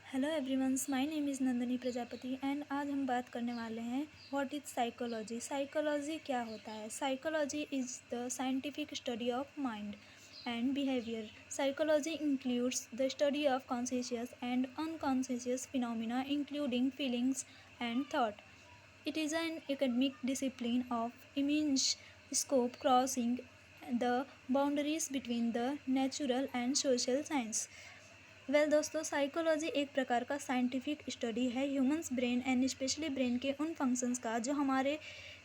Hello everyone, my name is Nandini Prajapati and आज हम बात करने वाले हैं व्हाट इज़ साइकोलॉजी। साइकोलॉजी क्या होता है? Psychology is the scientific study of mind and behaviour. Psychology includes the study of conscious and unconscious phenomena including feelings and thought. It is an academic discipline of immense scope crossing the boundaries between the natural and social science. दोस्तों, psychology एक प्रकार का scientific study है humans brain and specially brain के उन functions का जो हमारे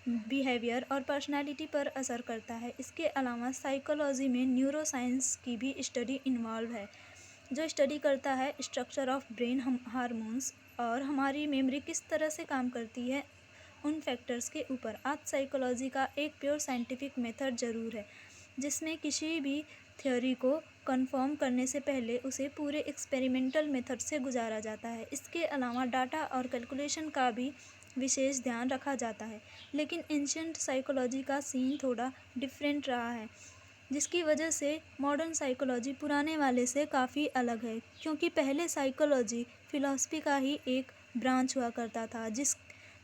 बिहेवियर और पर्सनालिटी पर असर करता है। इसके अलावा साइकोलॉजी में न्यूरो साइंस की भी स्टडी इन्वॉल्व है जो स्टडी करता है स्ट्रक्चर ऑफ ब्रेन, हार्मोन्स और हमारी मेमोरी किस तरह से काम करती है उन फैक्टर्स के ऊपर। आज साइकोलॉजी का एक प्योर साइंटिफिक मेथड ज़रूर है जिसमें किसी भी थ्योरी को कंफर्म करने से पहले उसे पूरे एक्सपेरिमेंटल मेथड से गुजारा जाता है। इसके अलावा डाटा और कैलकुलेशन का भी विशेष ध्यान रखा जाता है। लेकिन एंशियंट साइकोलॉजी का सीन थोड़ा डिफरेंट रहा है जिसकी वजह से मॉडर्न साइकोलॉजी पुराने वाले से काफ़ी अलग है, क्योंकि पहले साइकोलॉजी फिलॉसफी का ही एक ब्रांच हुआ करता था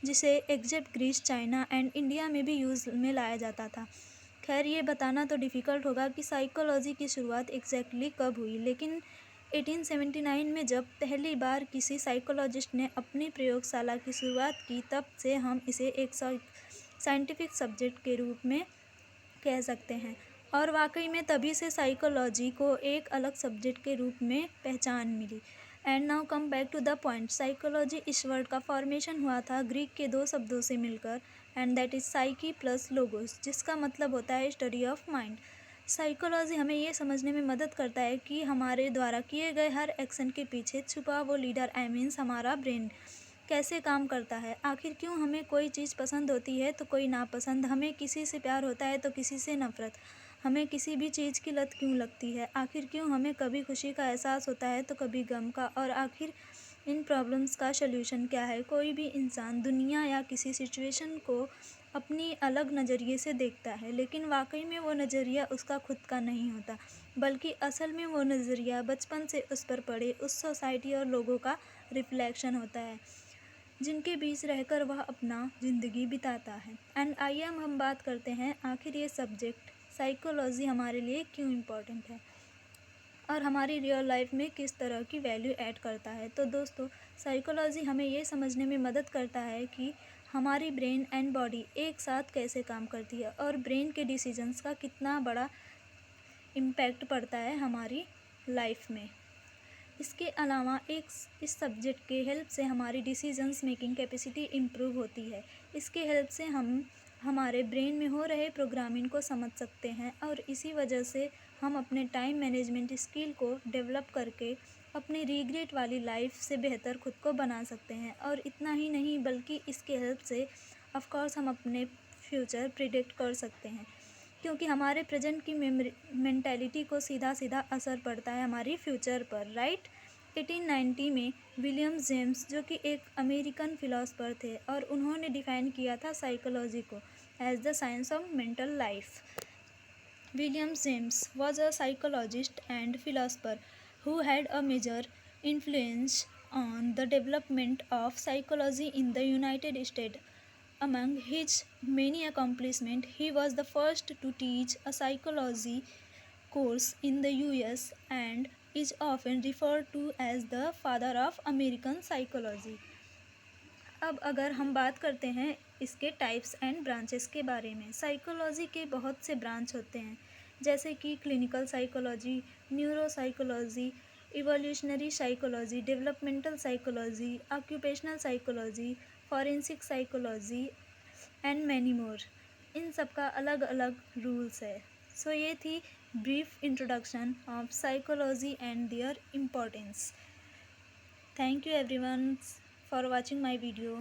जिसे exact Greece, China and India में भी यूज़ में लाया जाता था। खैर, ये बताना तो डिफ़िकल्ट होगा कि साइकोलॉजी की शुरुआत एग्जैक्टली कब हुई, लेकिन 1879 में जब पहली बार किसी साइकोलॉजिस्ट ने अपनी प्रयोगशाला की शुरुआत की, तब से हम इसे एक साइंटिफिक सब्जेक्ट के रूप में कह सकते हैं। और वाकई में तभी से साइकोलॉजी को एक अलग सब्जेक्ट के रूप में पहचान मिली। And now come back to the point. Psychology इस वर्ड का फॉर्मेशन हुआ था ग्रीक के दो शब्दों से मिलकर, and that is psyche plus logos, जिसका मतलब होता है स्टडी ऑफ माइंड। साइकोलॉजी हमें ये समझने में मदद करता है कि हमारे द्वारा किए गए हर एक्शन के पीछे छुपा वो लीडर, आई मीन्स हमारा ब्रेन, कैसे काम करता है। आखिर क्यों हमें कोई चीज़ पसंद होती है तो कोई नापसंद, हमें किसी से प्यार होता है तो किसी से नफरत, हमें किसी भी चीज़ की लत क्यों लगती है, आखिर क्यों हमें कभी खुशी का एहसास होता है तो कभी गम का, और आखिर इन प्रॉब्लम्स का सल्यूशन क्या है। कोई भी इंसान दुनिया या किसी सिचुएशन को अपनी अलग नज़रिए से देखता है, लेकिन वाकई में वो नज़रिया उसका खुद का नहीं होता, बल्कि असल में वो नज़रिया बचपन से उस पर पड़े उस सोसाइटी और लोगों का रिफ्लेक्शन होता है जिनके बीच रहकर वह अपना ज़िंदगी बिताता है। एंड आइए हम बात करते हैं आखिर ये सब्जेक्ट साइकोलॉजी हमारे लिए क्यों इम्पोर्टेंट है और हमारी रियल लाइफ में किस तरह की वैल्यू ऐड करता है। तो दोस्तों, साइकोलॉजी हमें ये समझने में मदद करता है कि हमारी ब्रेन एंड बॉडी एक साथ कैसे काम करती है और ब्रेन के डिसीजंस का कितना बड़ा इम्पैक्ट पड़ता है हमारी लाइफ में। इसके अलावा इस सब्जेक्ट के हेल्प से हमारी डिसीजंस मेकिंग कैपेसिटी इम्प्रूव होती है। इसके हेल्प से हम हमारे ब्रेन में हो रहे प्रोग्रामिंग को समझ सकते हैं और इसी वजह से हम अपने टाइम मैनेजमेंट स्किल को डेवलप करके अपनी रिग्रेट वाली लाइफ से बेहतर खुद को बना सकते हैं। और इतना ही नहीं, बल्कि इसके हेल्प से ऑफ कोर्स हम अपने फ्यूचर प्रिडिक्ट कर सकते हैं, क्योंकि हमारे प्रेजेंट की मेंटालिटी को सीधा सीधा असर पड़ता है हमारी फ्यूचर पर, राइट। 1890 में विलियम जेम्स, जो कि एक अमेरिकन फिलोसफर थे, और उन्होंने डिफाइन किया था साइकोलॉजी को as the science of mental life. William James was a psychologist and philosopher who had a major influence on the development of psychology in the United States. Among his many accomplishments, he was the first to teach a psychology course in the US and is often referred to as the father of American psychology. अब अगर हम बात करते हैं इसके types and branches के बारे में। साइकोलॉजी के बहुत से ब्रांच होते हैं, जैसे कि clinical psychology, neuro psychology, evolutionary psychology, developmental psychology, occupational psychology, forensic psychology and many more. इन सब का अलग अलग रूल्स है। सो ये थी brief introduction of psychology and their importance. Thank you everyone for watching my video.